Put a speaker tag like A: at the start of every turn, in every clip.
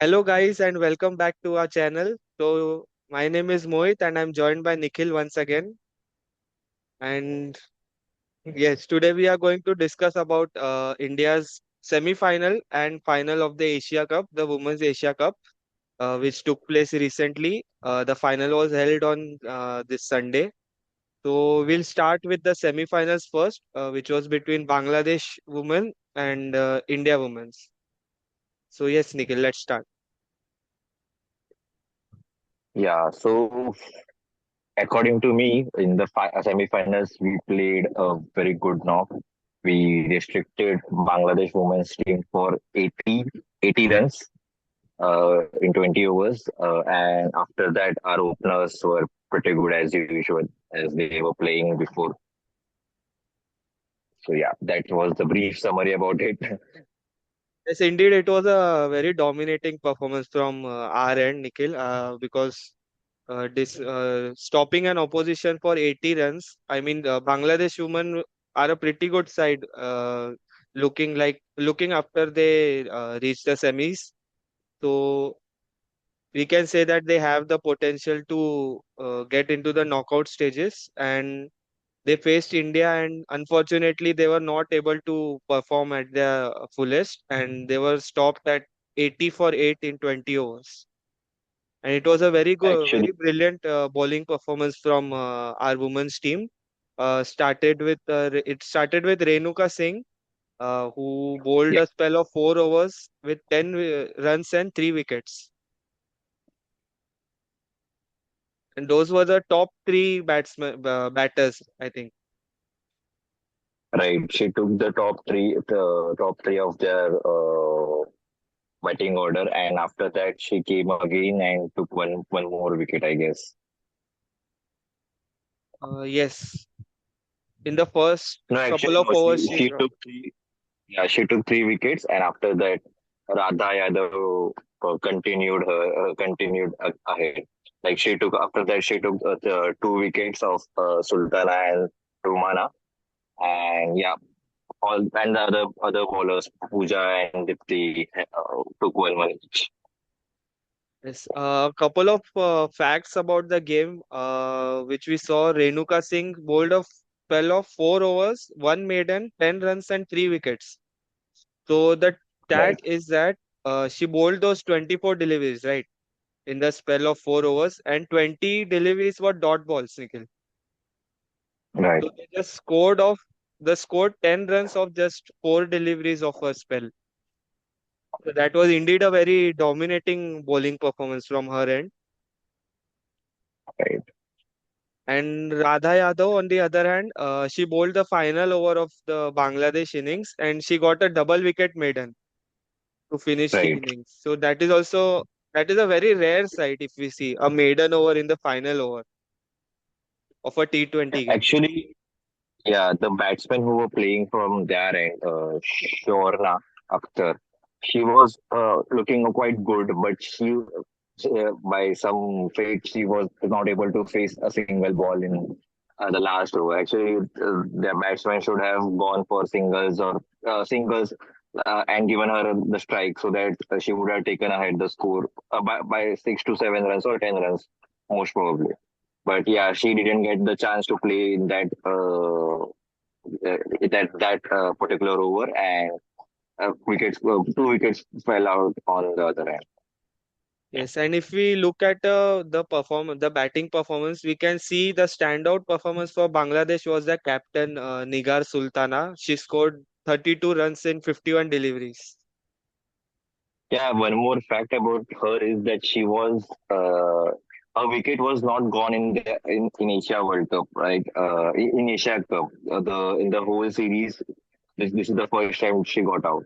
A: Hello guys and welcome back to our channel. So my name is Mohit and I'm joined by Nikhil once again. And yes, today we are going to discuss about India's semi-final and final of the Asia Cup, the Women's Asia Cup, which took place recently. The final was held on this Sunday. So we'll start with the semi-finals first, which was between Bangladesh women and India women's. So yes, Nikhil, let's start.
B: Yeah, so according to me, in the semi-finals, we played a very good knock. We restricted Bangladesh women's team for 80 runs in 20 overs. And after that, our openers were pretty good as usual, as they were playing before. So yeah, that was the brief summary about it.
A: Yes, indeed, it was a very dominating performance from our end, Nikhil, because stopping an opposition for 80 runs. I mean, Bangladesh women are a pretty good side, looking after they reach the semis. So we can say that they have the potential to get into the knockout stages, and they faced India, and unfortunately, they were not able to perform at their fullest, and they were stopped at 80 for 8 in 20 overs. And it was a very good,
B: Actually,
A: very brilliant bowling performance from our women's team. It started with Renuka Singh, who bowled
B: yeah,
A: a spell of 4 overs with 10 runs and 3 wickets. And those were the top three batters, I think.
B: right. She took the top three of their batting order, and after that, she came again and took one more wicket, I guess.
A: Yes, in the first
B: No, actually,
A: couple of
B: no.
A: overs,
B: She took three. Yeah, she took three wickets, and after that, Radha Yadav continued ahead. Like she took after that, she took the two wickets of Sultana and Rumana, and yeah, all and the other bowlers, Pooja and Dipti, took one each.
A: yes, a couple of facts about the game, which we saw. Renuka Singh bowled a spell of 4 overs, one maiden, 10 runs, and 3 wickets. So the
B: Right,
A: stat is that she bowled those 24 deliveries, right, in the spell of 4 overs, and 20 deliveries were dot balls, Nikhil.
B: right.
A: So they scored 10 runs of just 4 deliveries of her spell. So that was indeed a very dominating bowling performance from her end.
B: Right.
A: And Radha Yadav, on the other hand, she bowled the final over of the Bangladesh innings and she got a double wicket maiden to finish the
B: Right.
A: innings. So that is a very rare sight if we see a maiden over in the final over of a T20 game.
B: Actually, yeah, the batsmen who were playing from their end, Shorna Akhtar, she was looking quite good, but by some fate, she was not able to face a single ball in the last over. Actually, the batsman should have gone for singles and given her the strike so that she would have taken ahead the score by 6 to 7 runs or 10 runs, most probably. But yeah, she didn't get the chance to play in that particular over, and two wickets fell out on the other end.
A: Yes, and if we look at the batting performance, we can see the standout performance for Bangladesh was the captain Nigar Sultana. She scored 32 runs in 51 deliveries.
B: Yeah, one more fact about her is that her wicket was not gone in Asia World Cup, right? In Asia Cup, in the whole series, this is the first time she got out.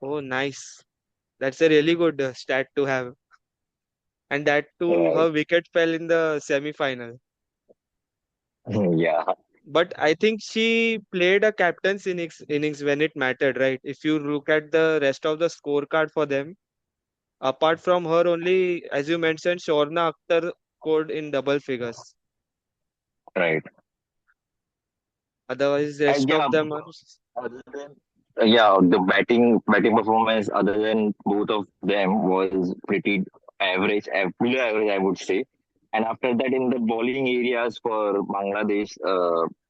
A: Oh, nice. That's a really good stat to have. And that too,
B: Right.
A: her wicket fell in the semi-final.
B: Yeah.
A: But I think she played a captain's innings when it mattered, right? If you look at the rest of the scorecard for them, apart from her only, as you mentioned, Shorna Akhtar scored in double figures.
B: Right.
A: Otherwise,
B: And
A: rest
B: yeah,
A: of them are.
B: other than Yeah, the batting performance other than both of them was pretty average, below average, I would say. And after that, in the bowling areas for Bangladesh,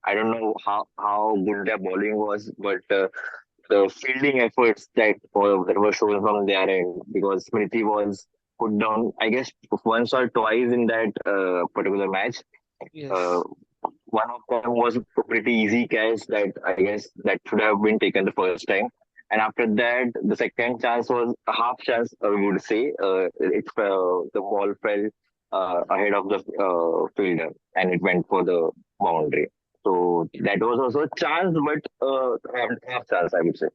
B: I don't know how good their bowling was, but the fielding efforts that were shown from their end, because Smriti was put down, I guess, once or twice in that particular match. Uh,
A: Yes.
B: one of them was a pretty easy catch that I guess that should have been taken the first time. And after that, the second chance was a half chance, we would say. The ball fell ahead of the fielder and it went for the boundary. So that was also a chance, but half chance, I would say.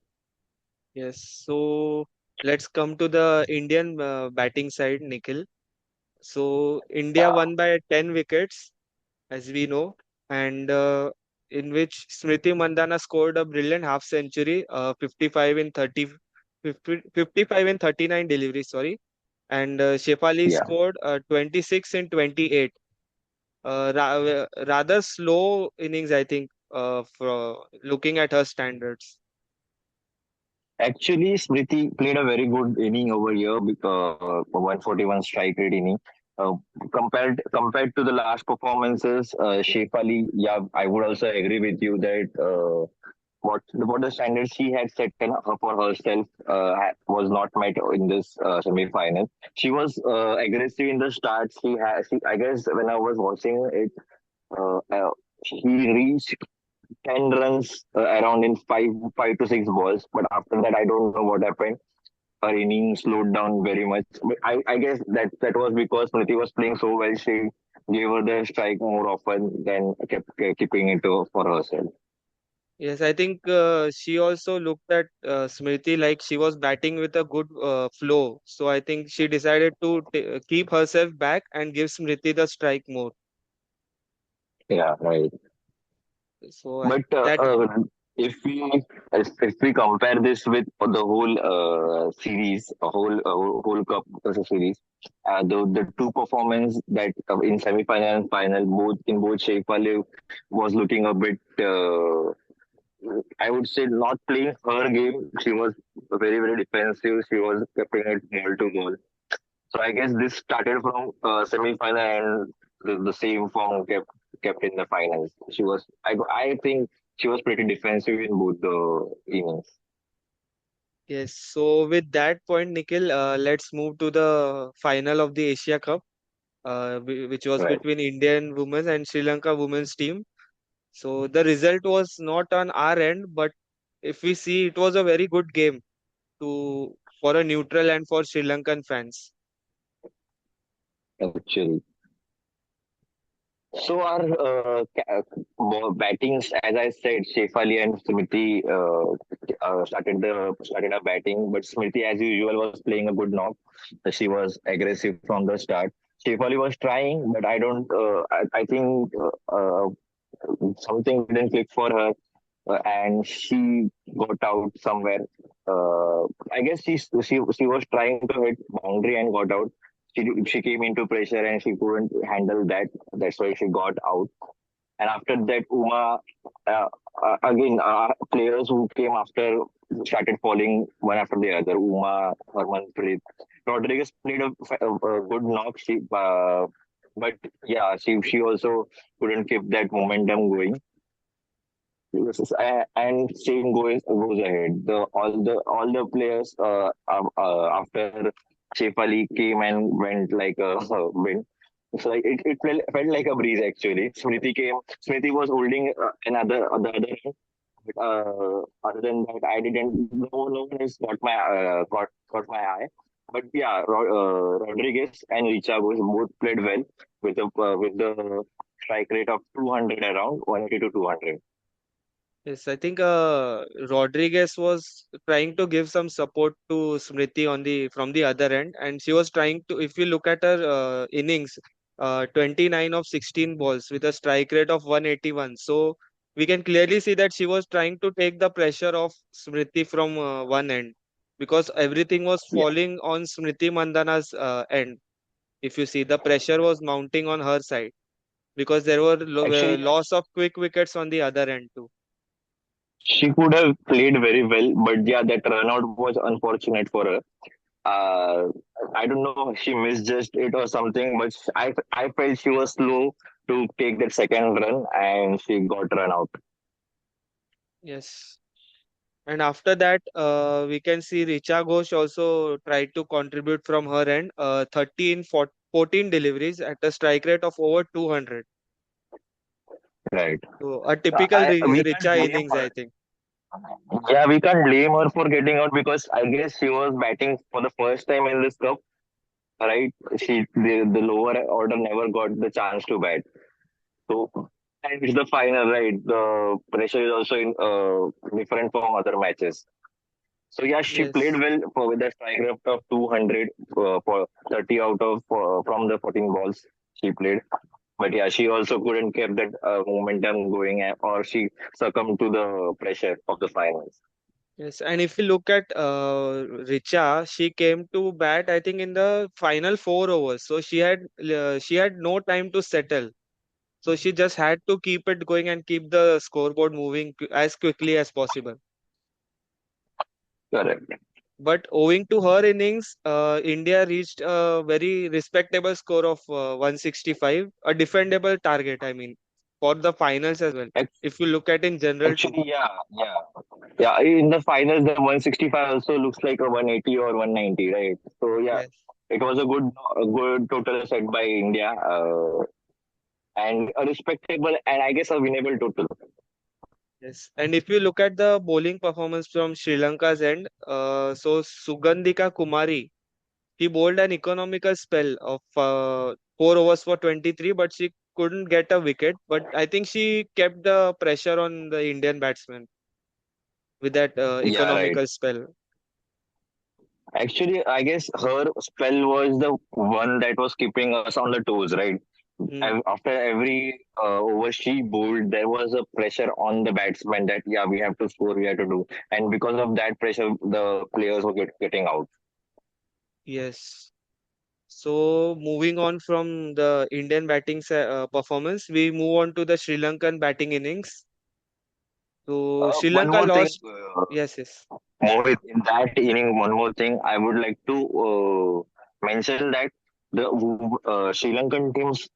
A: Yes. So let's come to the Indian batting side, Nikhil. So India
B: Yeah,
A: won by 10 wickets, as we know, and in which Smriti Mandhana scored a brilliant half century, 55 in 30, 55 in 39 deliveries, sorry, and Shefali
B: yeah.
A: scored 26 in 28. Rather slow innings, I think, for looking at her standards.
B: Actually, Smriti played a very good inning over here, because 141 strike rate inning. Uh, compared to the last performances, Shefali, yeah, I would also agree with you that what the standards she had set for herself was not met in this semi-final. She was aggressive in the start. I guess when I was watching it, she reached 10 runs around in five to six balls. But after that, I don't know what happened. Her inning slowed down very much. But I guess that was because Smriti was playing so well. She gave her the strike more often than kept keeping it for herself.
A: Yes, I think she also looked at Smriti like she was batting with a good flow. So I think she decided to keep herself back and give Smriti the strike more.
B: Yeah, right.
A: So
B: But
A: that,
B: if we if we compare this with the whole series, a whole cup series, the two performance that in semi final and final, both Sheikh Ali was looking a bit. I would say not playing her game. She was very defensive. She was keeping it ball to ball. So I guess this started from semi final and the same form kept in the finals. I think she was pretty defensive in both the innings.
A: yes. So with that point, Nikhil, let's move to the final of the Asia Cup, which was
B: Right.
A: between Indian women's and Sri Lanka women's team. So the result was not on our end, but if we see, it was a very good game to for a neutral and for Sri Lankan fans.
B: Actually. So our battings, as I said, Shefali and Smriti started our batting, but Smriti, as usual, was playing a good knock. She was aggressive from the start. Shefali was trying, but I don't. I think something didn't click for her, and she got out somewhere. I guess she was trying to hit boundary and got out. She came into pressure and she couldn't handle that. That's why she got out. And after that, Uma, uh, again, players who came after started falling one after the other. Uma, Harmanpreet, Rodriguez played a good knock. But yeah, she also couldn't keep that momentum going. And same goes ahead. All the players after Shefali came and went like a wind. So like it felt like a breeze actually. Smriti came. Smriti was holding another on the other hand. But, other than that, I didn't. No one has got my eye. But yeah, Rodriguez and Richa both played well with the strike rate of 200 around 180 to 200.
A: Yes, I think Rodriguez was trying to give some support to Smriti on the from the other end, and she was trying to. If you look at her innings, 29 of 16 balls with a strike rate of 181. So we can clearly see that she was trying to take the pressure off Smriti from one end because everything was
B: Yeah.
A: falling on Smriti Mandana's end. If you see, the pressure was mounting on her side because there were
B: Actually,
A: loss of quick wickets on the other end too.
B: She could have played very well, but yeah, that run out was unfortunate for her. Uh, I don't know, she misjudged it or something, but I felt she was slow to take that second run and she got run out.
A: Yes. And after that, we can see Richa Ghosh also tried to contribute from her end, 13, 14 deliveries at a strike rate of over 200.
B: Right.
A: So a typical
B: We can't
A: Richa
B: blame
A: innings,
B: her.
A: I think.
B: Yeah, we can't blame her for getting out because I guess she was batting for the first time in this cup, right? The lower order never got the chance to bat. So, and it's the final, right? The pressure is also different from other matches. So yeah, she played
A: Yes.
B: well for with a strike rate of 200 for 30 out of from the 14 balls she played. But yeah, she also couldn't keep that momentum going, or she succumbed to the pressure of the finals.
A: Yes, and if you look at Richa, she came to bat, I think, in the final 4 overs. So she had no time to settle. So she just had to keep it going and keep the scoreboard moving as quickly as possible.
B: Correct.
A: But owing to her innings, India reached a very respectable score of 165, a defendable target, I mean, for the finals as well.
B: Ac-
A: If you look at in general too.
B: Actually, yeah. In the finals, the 165 also looks like a 180 or 190, right? So yeah,
A: Yes.
B: it was a good total set by India, and a respectable and I guess a winnable total.
A: Yes, and if you look at the bowling performance from Sri Lanka's end, so Sugandhika Kumari, he bowled an economical spell of 4 overs for 23, but she couldn't get a wicket. But I think she kept the pressure on the Indian batsman with that
B: Yeah, right.
A: economical spell.
B: Actually, I guess her spell was the one that was keeping us on the toes, right?
A: Hmm.
B: After every over she bowled, there was a pressure on the batsman that yeah, we have to score, we have to do, and because of that pressure, the players were getting out.
A: Yes. So moving on from the Indian batting performance, we move on to the Sri Lankan batting innings. So Sri
B: One
A: Lanka
B: more thing,
A: lost. Yes, yes.
B: Mohit, in that inning, one more thing, I would like to mention that the Sri Lankan team's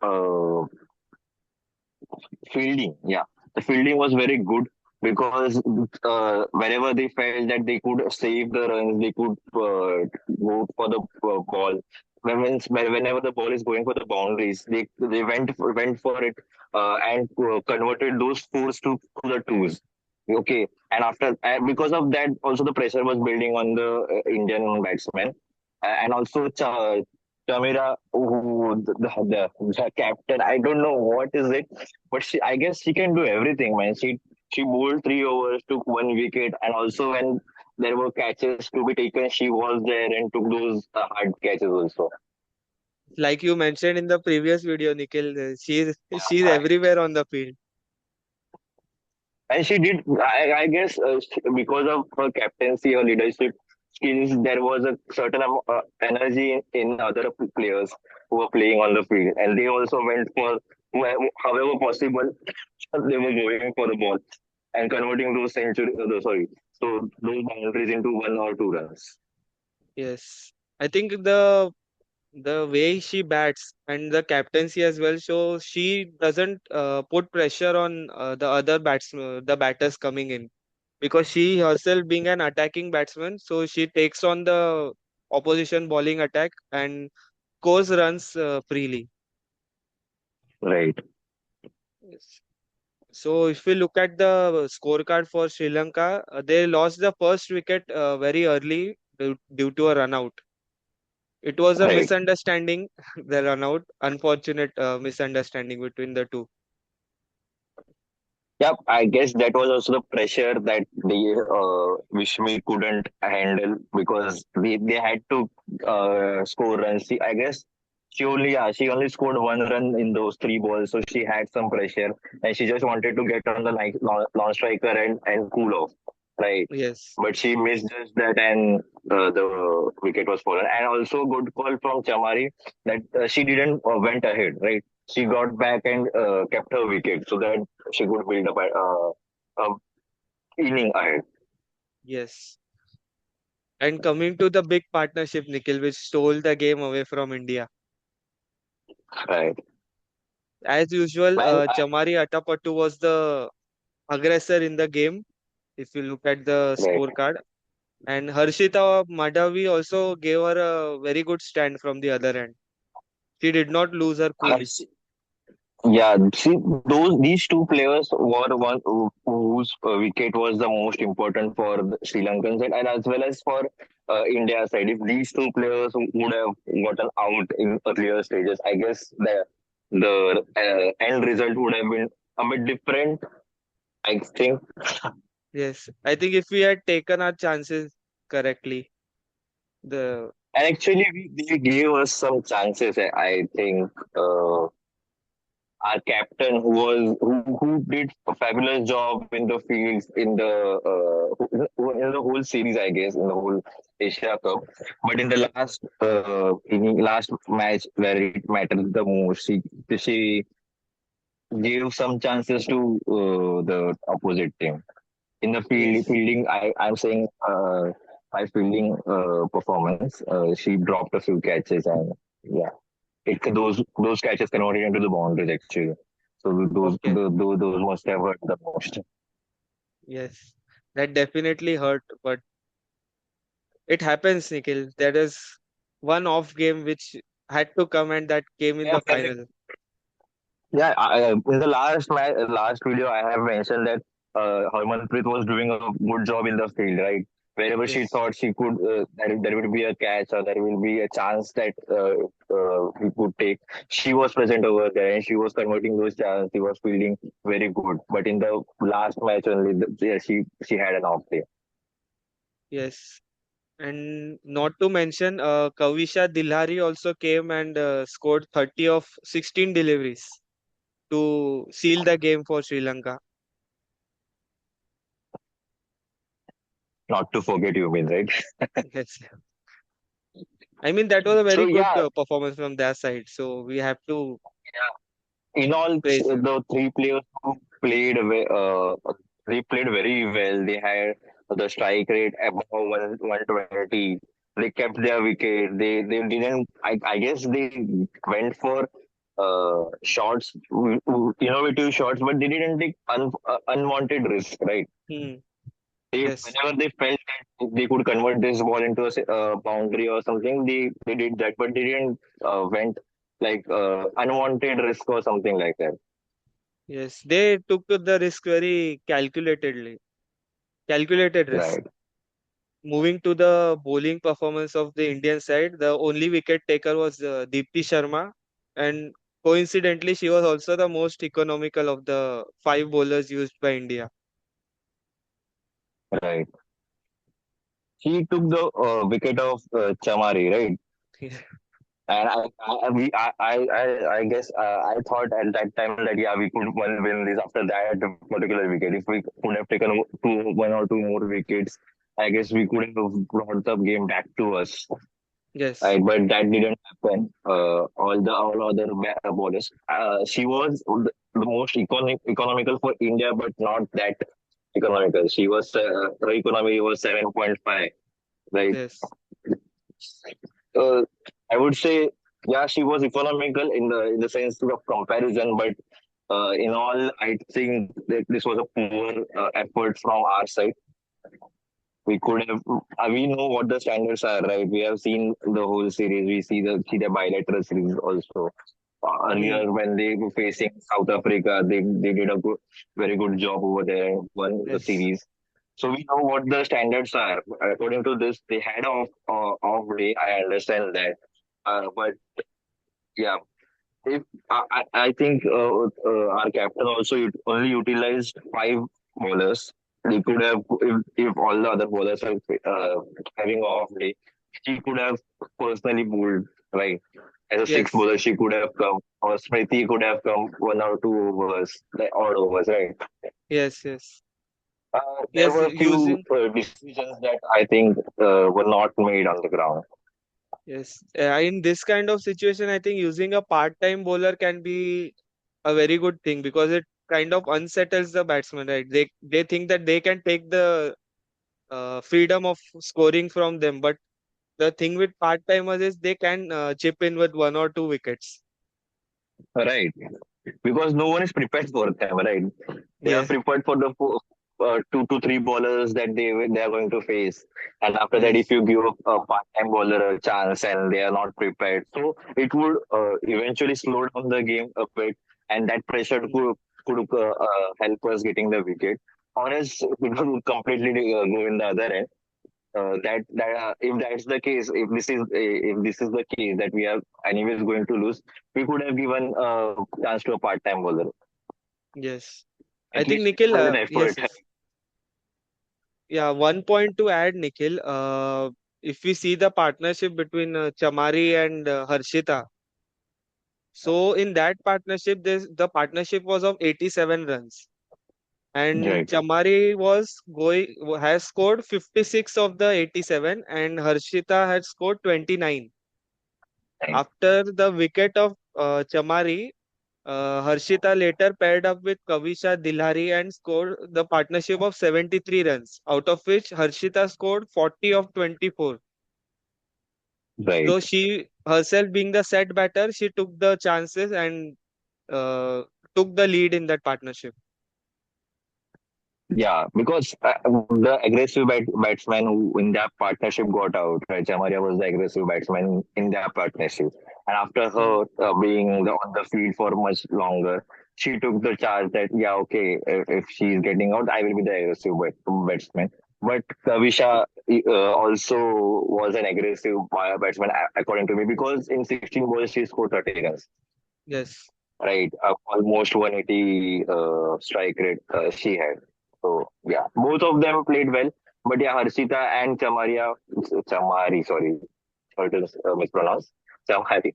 B: fielding, yeah, the fielding was very good because wherever they felt that they could save the runs, they could go for the ball. Whenever the ball is going for the boundaries, they went for it and converted those fours to the twos. Okay, and after because of that, also the pressure was building on the Indian batsmen, and also Chamira, the captain. I don't know what is it, but I guess she can do everything, man. She bowled 3 overs, took one wicket, and also when there were catches to be taken, she was there and took those hard catches also.
A: Like you mentioned in the previous video, Nikhil, she's
B: I,
A: everywhere on the field.
B: and she did, I guess, because of her captaincy, her leadership skills, there was a certain energy in other players who were playing on the field, and they also went for however possible they were going for the ball and converting those so those boundaries into 1 or 2 runs.
A: Yes, I think the way she bats and the captaincy as well, so she doesn't put pressure on the batters coming in because she herself being an attacking batsman, so she takes on the opposition bowling attack and scores runs freely.
B: Right.
A: Yes. So if we look at the scorecard for Sri Lanka, they lost the first wicket very early due to a run out. It was a
B: Right.
A: misunderstanding, the run out, unfortunate misunderstanding between the two.
B: Yep, I guess that was also the pressure that the Vishmi couldn't handle because they had to score runs. I guess she only scored 1 run in those 3 balls, so she had some pressure and she just wanted to get on the long striker and cool off, right?
A: Yes,
B: But she misjudged that and the wicket was fallen. And also good call from Chamari that she didn't went ahead, right? She got back and kept her wicket so that she could build up a inning ahead.
A: Yes. And coming to the big partnership, Nikhil, which stole the game away from India.
B: Right.
A: As usual,
B: Man,
A: Chamari Atapattu was the aggressor in the game, if you look at the
B: right.
A: scorecard. And Harshita Madhavi also gave her a very good stand from the other end. She did not lose her cool.
B: Yeah, see, these two players were one whose wicket was the most important for the Sri Lankan side and as well as for India side. If these two players would have gotten out in earlier stages, I guess the end result would have been a bit different. I think,
A: Yes, I think if we had taken our chances correctly, the
B: and actually, they gave us some chances. I think. Our captain who did a fabulous job in the fields in the whole series, I guess, in the whole Asia Cup. But in the last match where it mattered the most, she gave some chances to the opposite team in the
A: yes,
B: fielding. I'm saying by fielding performance, she dropped a few catches and yeah, those catches converted into the boundaries actually. So
A: okay,
B: those must have hurt the most.
A: yes, that definitely hurt, but it happens, Nikhil. There is one off game which had to come, and that came in
B: Yeah,
A: the final.
B: yeah. In the last video, I have mentioned that Harmanpreet was doing a good job in the field, right? Wherever she
A: Yes,
B: thought she could, there would be a catch or there will be a chance that he could take. She was present over there and she was converting those chances. She was feeling very good. But in the last match only, yeah, she had an off day.
A: yes. And not to mention, Kavisha Dilhari also came and scored 30 of 16 deliveries to seal the game for Sri Lanka.
B: Not to forget, you mean, right?
A: Yes. I mean, that was a
B: So
A: very good
B: yeah,
A: performance from their side. So we have to
B: in all,
A: praise them.
B: the three players who they played very well. They had the strike rate above 120. They kept their wicket. They didn't. I guess they went for shots, innovative shots, but they didn't take unwanted risk. Right?
A: Hmm. Yes.
B: Whenever they felt that they could convert this ball into a boundary or something, they did that, but they didn't went like unwanted risk or something like that.
A: Yes. They took the risk very calculatedly. Calculated risk.
B: Right.
A: Moving to the bowling performance of the Indian side, the only wicket taker was Deepti Sharma, and coincidentally, she was also the most economical of the five bowlers used by India.
B: Right. He took the wicket of Chamari, right? And I guess I thought at that time that yeah we could win this after that particular wicket. If we could have taken one or two more wickets, I guess we could have brought the game back to us.
A: Yes,
B: Right, but that didn't happen. All other bowlers. She was the most economical for India, but not that economical. She was her economy was 7.5. Right.
A: yes,
B: Uh, I would say yeah, she was economical in the sense of comparison, but in all, I think that this was a poor effort from our side. We could have we know what the standards are, right? We have seen the whole series. We see the bilateral series also.
A: hmm,
B: Earlier when they were facing South Africa, they did a very good job over there and won the
A: yes,
B: series. So we know what the standards are. According to this, they had off day. I understand that, but yeah, if I think our captain also only utilized five bowlers. They could have if all the other bowlers are having an off day, she could have personally bowled right. As a sixth
A: yes,
B: bowler, she could have come, or Smriti could have come one or two overs, like odd overs, right?
A: yes, yes,
B: There
A: yes.
B: were a few
A: Using
B: decisions that I think were not made on the ground.
A: yes, in this kind of situation, I think using a part-time bowler can be a very good thing because it kind of unsettles the batsman, right? They think that they can take the freedom of scoring from them, but the thing with part timers is they can chip in with 1 or 2 wickets.
B: Right. Because no one is prepared for them, right? They are
A: Yes,
B: prepared for the 2 to 3 bowlers that they are going to face, and after that, if
A: yes,
B: you give a part-time bowler a chance and they are not prepared, so it would eventually slow down the game a bit, and that pressure
A: mm,
B: could help us getting the wicket. Or else it would completely go in the other end. If that's the case, if this is the case that we are anyways going to lose, we could have given a chance to a part-time bowler.
A: yes. I
B: At
A: think
B: least it
A: Nikhil,
B: was an
A: yes,
B: effort.
A: yes. Yeah, one point to add, Nikhil. If we see the partnership between Chamari and Harshita, so in that partnership, the partnership was of 87 runs, and
B: Right.
A: Chamari has scored 56 of the 87, and Harshita had scored 29.
B: Right.
A: After the wicket of Chamari, Harshita later paired up with Kavisha Dilhari and scored the partnership of 73 runs, out of which Harshita scored 40 of 24.
B: Right.
A: So she herself being the set batter, she took the chances and uh, took the lead in that partnership.
B: Yeah, because the aggressive batsman who in that partnership got out, right? Chamaria was the aggressive batsman in that partnership. And after
A: Mm.
B: her being on the field for much longer, she took the charge that, yeah, okay, if she's getting out, I will be the aggressive batsman. But Kavisha also was an aggressive batsman, according to me, because in 16 balls, she scored 30 runs.
A: Yes,
B: Right, almost 180 strike rate she had. So yeah, both of them played well. But yeah, Harshita and Chamari, sorry to mispronounce, Chamari,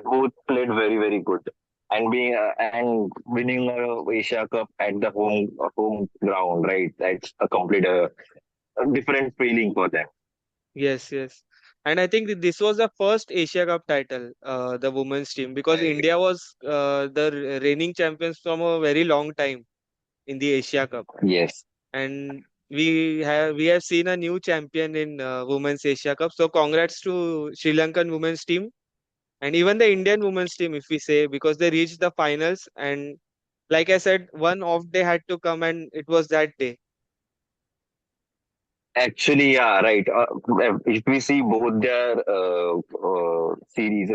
B: both played very good. And being and winning Asia Cup at the home ground, right? That's a complete a different feeling for them.
A: yes, yes. And I think this was the first Asia Cup title, the women's team, because
B: Right.
A: India was the reigning champions from a very long time in the Asia Cup.
B: Yes.
A: And we have seen a new champion in Women's Asia Cup. So congrats to Sri Lankan women's team and even the Indian women's team, if we say, because they reached the finals. And like I said, one off day had to come, and it was that day.
B: Actually, yeah, right. If we see both their series,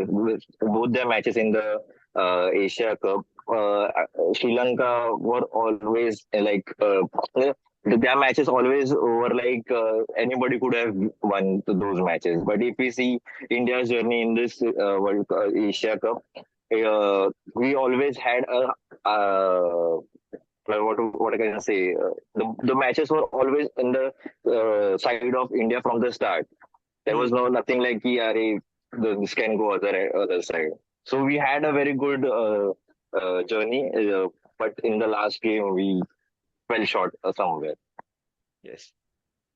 B: both their matches in the Asia Cup, Sri Lanka were always their matches always were anybody could have won those matches. But if we see India's journey in this Asia Cup, we always had a what can I say? The matches were always in the side of India from the start. There was
A: Hmm.
B: no nothing like कि अरे this can go other side. So we had a very good journey, but in the last game we fell short somewhere.
A: Yes,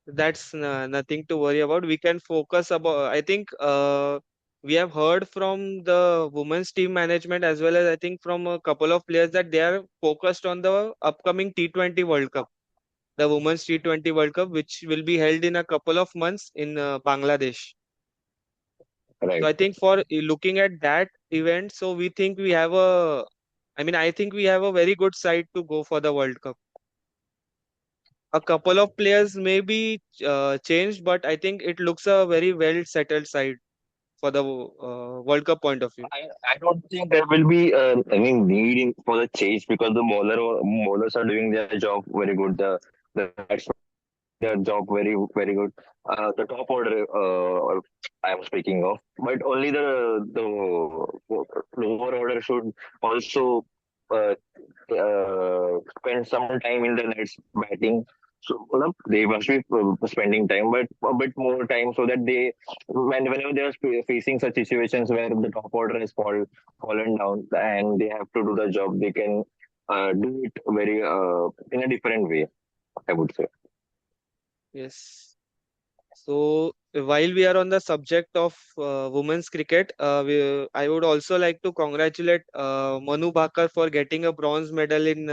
A: that's nothing to worry about. We can focus about. I think we have heard from the women's team management as well as I think from a couple of players that they are focused on the upcoming T20 World Cup, the Women's T20 World Cup, which will be held in a couple of months in Bangladesh. So
B: Right.
A: I think for looking at that event, so we think we have a, I mean, I think we have a very good side to go for the World Cup. A couple of players may be changed, but I think it looks a very well settled side for the World Cup point of view.
B: I don't think there will be any need for the change because the bowlers are doing their job very good. The batsmen their job very good. The top order I am speaking of, but only the lower order should also uh, spend some time in the nets batting. So they must be spending time, but a bit more time so that whenever they are facing such situations where the top order has fallen down and they have to do the job, they can do it very in a different way. I would say.
A: Yes. So while we are on the subject of women's cricket, I would also like to congratulate Manu Bhakar for getting a bronze medal in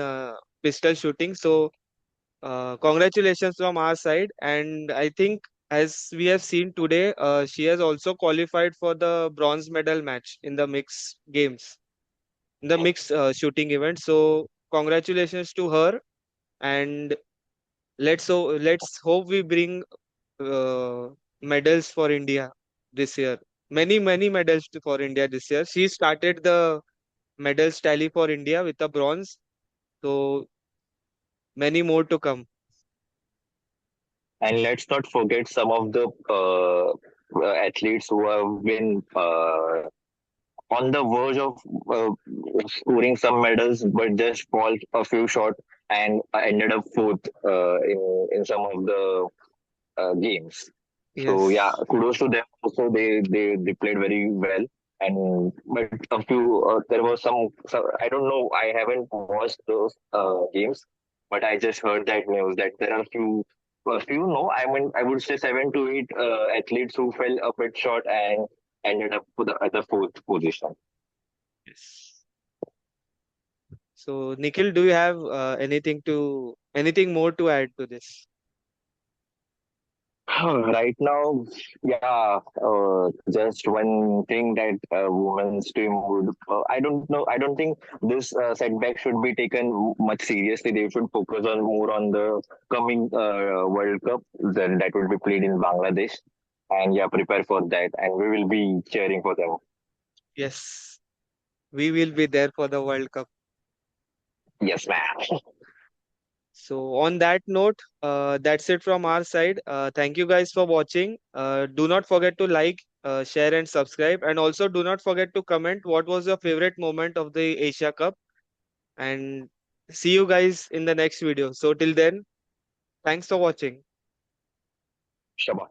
A: pistol shooting. So, congratulations from our side. And I think, as we have seen today, she has also qualified for the bronze medal match in the mixed games, in the mixed shooting event. So, congratulations to her. And let's hope we bring uh, medals for India this year. Many medals for India this year. She started the medals tally for India with a bronze. So many more to come.
B: And let's not forget some of the athletes who have been on the verge of uh, scoring some medals, but just fall a few short and ended up fourth in some of the games. So yeah,
A: Yes.
B: kudos to them. Also, they played very well. And but a few there was some I don't know. I haven't watched those games, but I just heard that news that there are a few no. I mean I would say 7 to 8 athletes who fell a bit short and ended up at the fourth position.
A: Yes. So Nikhil, do you have anything more to add to this?
B: Right now, yeah, just one thing that women's team would. I don't know. I don't think this setback should be taken much seriously. They should focus on more on the coming World Cup that will be played in Bangladesh, and yeah, prepare for that. And we will be cheering for them.
A: Yes, we will be there for the World Cup.
B: Yes, ma'am.
A: So on that note, that's it from our side. Thank you guys for watching. Do not forget to like, share, and subscribe. And also do not forget to comment what was your favorite moment of the Asia Cup. And see you guys in the next video. So till then, thanks for watching.
B: Shabbat.